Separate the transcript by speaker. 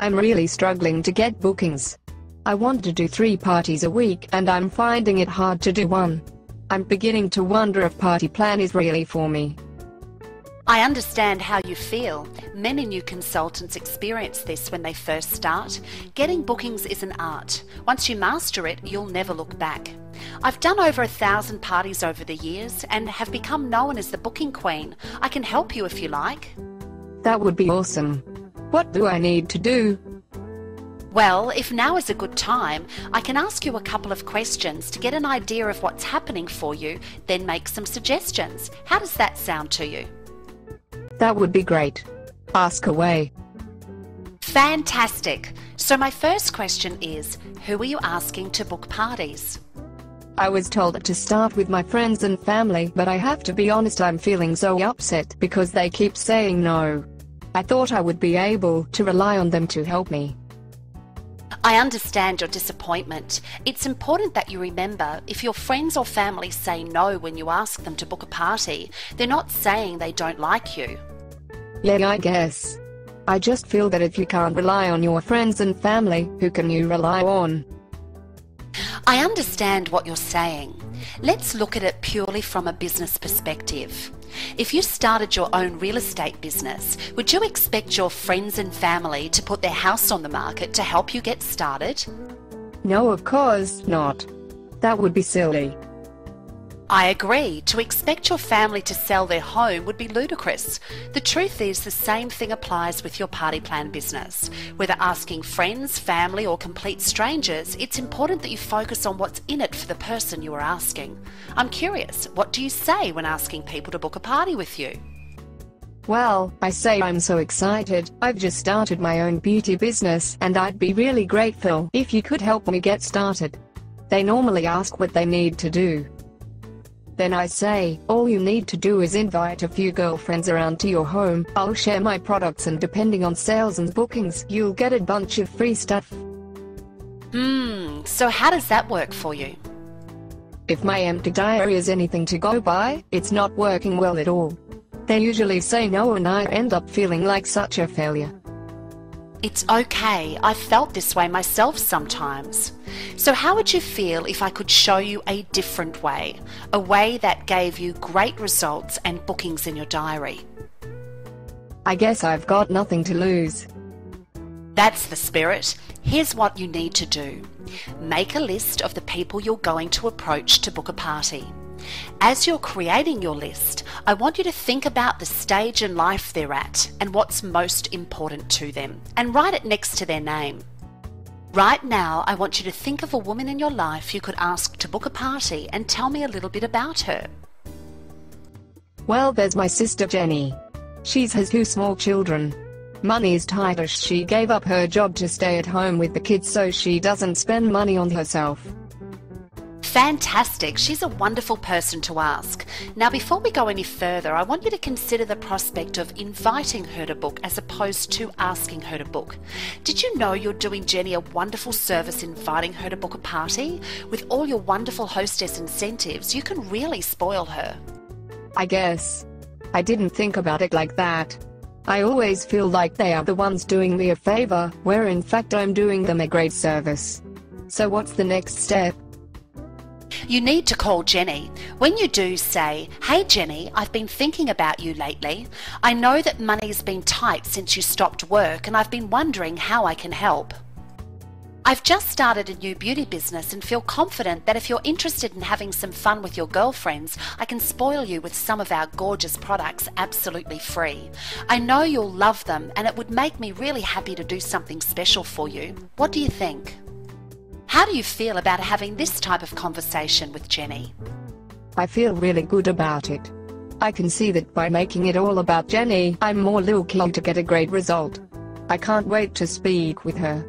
Speaker 1: I'm really struggling to get bookings. I want to do 3 parties a week and I'm finding it hard to do one. I'm beginning to wonder if Party Plan is really for me.
Speaker 2: I understand how you feel. Many new consultants experience this when they first start. Getting bookings is an art. Once you master it, you'll never look back. I've done over 1,000 parties over the years and have become known as the booking queen. I can help you if you like.
Speaker 1: That would be awesome. What do I need to do?
Speaker 2: Well, if now is a good time, I can ask you a couple of questions to get an idea of what's happening for you, then make some suggestions. How does that sound to you?
Speaker 1: That would be great. Ask away.
Speaker 2: Fantastic. So my first question is, who are you asking to book parties?
Speaker 1: I was told to start with my friends and family, but I have to be honest, I'm feeling so upset because they keep saying no. I thought I would be able to rely on them to help me.
Speaker 2: I understand your disappointment. It's important that you remember, if your friends or family say no when you ask them to book a party, they're not saying they don't like you.
Speaker 1: Yeah, I guess. I just feel that if you can't rely on your friends and family, who can you rely on?
Speaker 2: I understand what you're saying. Let's look at it purely from a business perspective. If you started your own real estate business, would you expect your friends and family to put their house on the market to help you get started?
Speaker 1: No, of course not. That would be silly.
Speaker 2: I agree. To expect your family to sell their home would be ludicrous. The truth is, the same thing applies with your Party Plan business. Whether asking friends, family, or complete strangers, it's important that you focus on what's in it for the person you are asking. I'm curious, what do you say when asking people to book a party with you?
Speaker 1: Well, I say I'm so excited. I've just started my own beauty business and I'd be really grateful if you could help me get started. They normally ask what they need to do. Then I say, all you need to do is invite a few girlfriends around to your home, I'll share my products and depending on sales and bookings, you'll get a bunch of free stuff.
Speaker 2: So how does that work for you?
Speaker 1: If my empty diary is anything to go by, it's not working well at all. They usually say no and I end up feeling like such a failure.
Speaker 2: It's okay. I've felt this way myself sometimes. So how would you feel if I could show you a different way? A way that gave you great results and bookings in your diary?
Speaker 1: I guess I've got nothing to lose.
Speaker 2: That's the spirit. Here's what you need to do. Make a list of the people you're going to approach to book a party. As you're creating your list, I want you to think about the stage in life they're at and what's most important to them, and write it next to their name. Right now, I want you to think of a woman in your life you could ask to book a party and tell me a little bit about her.
Speaker 1: Well, there's my sister Jenny. She has 2 small children. Money's tight as she gave up her job to stay at home with the kids so she doesn't spend money on herself.
Speaker 2: Fantastic. She's a wonderful person to ask. Now, before we go any further, I want you to consider the prospect of inviting her to book as opposed to asking her to book. Did you know you're doing Jenny a wonderful service inviting her to book a party? With all your wonderful hostess incentives, you can really spoil her.
Speaker 1: I guess. I didn't think about it like that. I always feel like they are the ones doing me a favor, where in fact I'm doing them a great service. So what's the next step?
Speaker 2: You need to call Jenny. When you do, say, "Hey Jenny, I've been thinking about you lately. I know that money's been tight since you stopped work and I've been wondering how I can help. I've just started a new beauty business and feel confident that if you're interested in having some fun with your girlfriends, I can spoil you with some of our gorgeous products absolutely free. I know you'll love them and it would make me really happy to do something special for you. What do you think?" How do you feel about having this type of conversation with Jenny?
Speaker 1: I feel really good about it. I can see that by making it all about Jenny, I'm more likely to get a great result. I can't wait to speak with her.